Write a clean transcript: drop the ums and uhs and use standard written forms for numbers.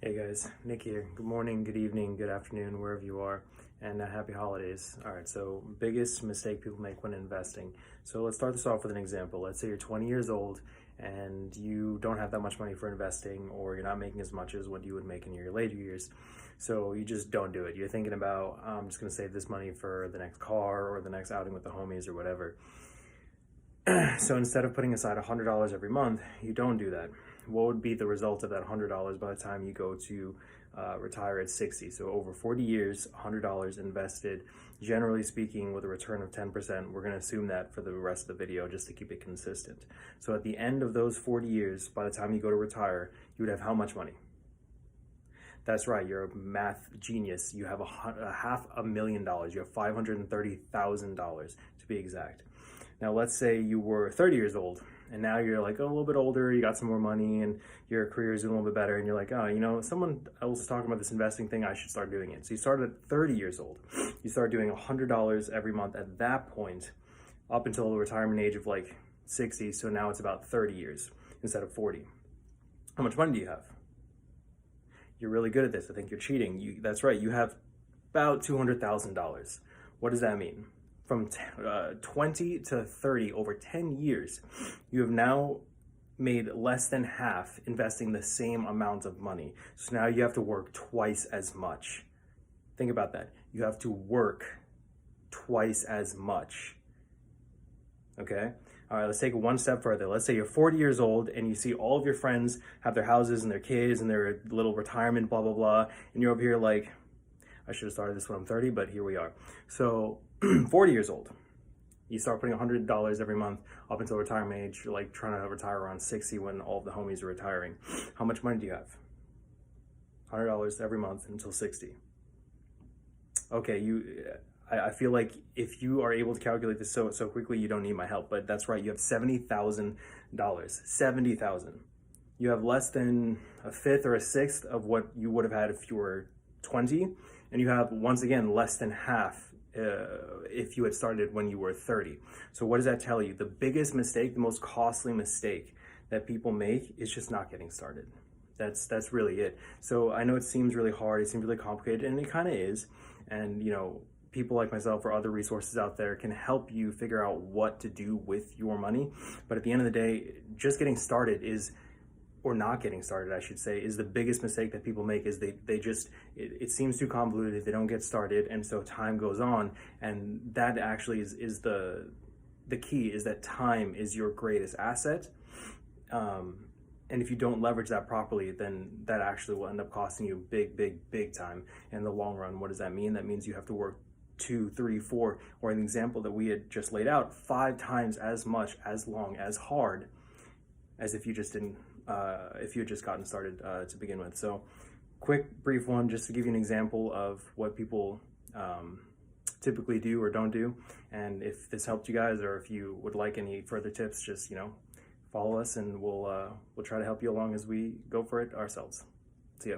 Hey guys, Nick here. Good morning, good evening, good afternoon, wherever you are, and happy holidays. All right, so biggest mistake people make when investing. So let's start this off with an example. Let's say you're 20 years old and you don't have that much money for investing, or you're not making as much as what you would make in your later years. So you just don't do it. You're thinking about, I'm just gonna save this money for the next car or the next outing with the homies or whatever. So instead of putting aside $100 every month, you don't do that. What would be the result of that $100 by the time you go to retire at 60? So over 40 years, $100 invested, generally speaking, with a return of 10%. We're going to assume that for the rest of the video just to keep it consistent. So at the end of those 40 years, by the time you go to retire, you would have how much money? That's right, you're a math genius. You have $500,000. You have $530,000 to be exact. Now, let's say you were 30 years old and now you're like a little bit older, you got some more money and your career is doing a little bit better. And you're like, oh, you know, someone else is talking about this investing thing, I should start doing it. So you started at 30 years old. You start doing $100 every month at that point, up until the retirement age of like 60. So now it's about 30 years instead of 40. How much money do you have? You're really good at this. I think you're cheating. That's right. You have about $200,000. What does that mean? From 20 to 30, over 10 years, you have now made less than half investing the same amount of money. So now you have to work twice as much. Think about that. You have to work twice as much. Okay? All right, let's take it one step further. Let's say you're 40 years old and you see all of your friends have their houses and their kids and their little retirement, blah, blah, blah. And you're over here like, I should have started this when I'm 30, but here we are. So 40 years old, you start putting $100 every month up until retirement age. You're like trying to retire around 60 when all of the homies are retiring. How much money do you have? $100 every month until 60. Okay, I feel like if you are able to calculate this so quickly, you don't need my help, but that's right. You have $70,000, $70,000. You have less than a fifth or a sixth of what you would have had if you were 20, and you have, once again, less than half if you had started when you were 30. So what does that tell you? The biggest mistake, the most costly mistake that people make is just not getting started. That's really it. So I know it seems really hard, it seems really complicated, and it kind of is. And you know, people like myself or other resources out there can help you figure out what to do with your money. But at the end of the day, just getting started or not getting started, I should say, is the biggest mistake that people make. Is they just, it seems too convoluted, they don't get started, and so time goes on. And that actually is the key, is that time is your greatest asset. And if you don't leverage that properly, then that actually will end up costing you big time in the long run. What does that mean? That means you have to work 2, 3, 4, or an example that we had just laid out, 5 times as much, as long, as hard as if you just didn't, if you had just gotten started to begin with. So quick, brief one, just to give you an example of what people typically do or don't do. And if this helped you guys, or if you would like any further tips, just, you know, follow us and we'll try to help you along as we go for it ourselves. See ya.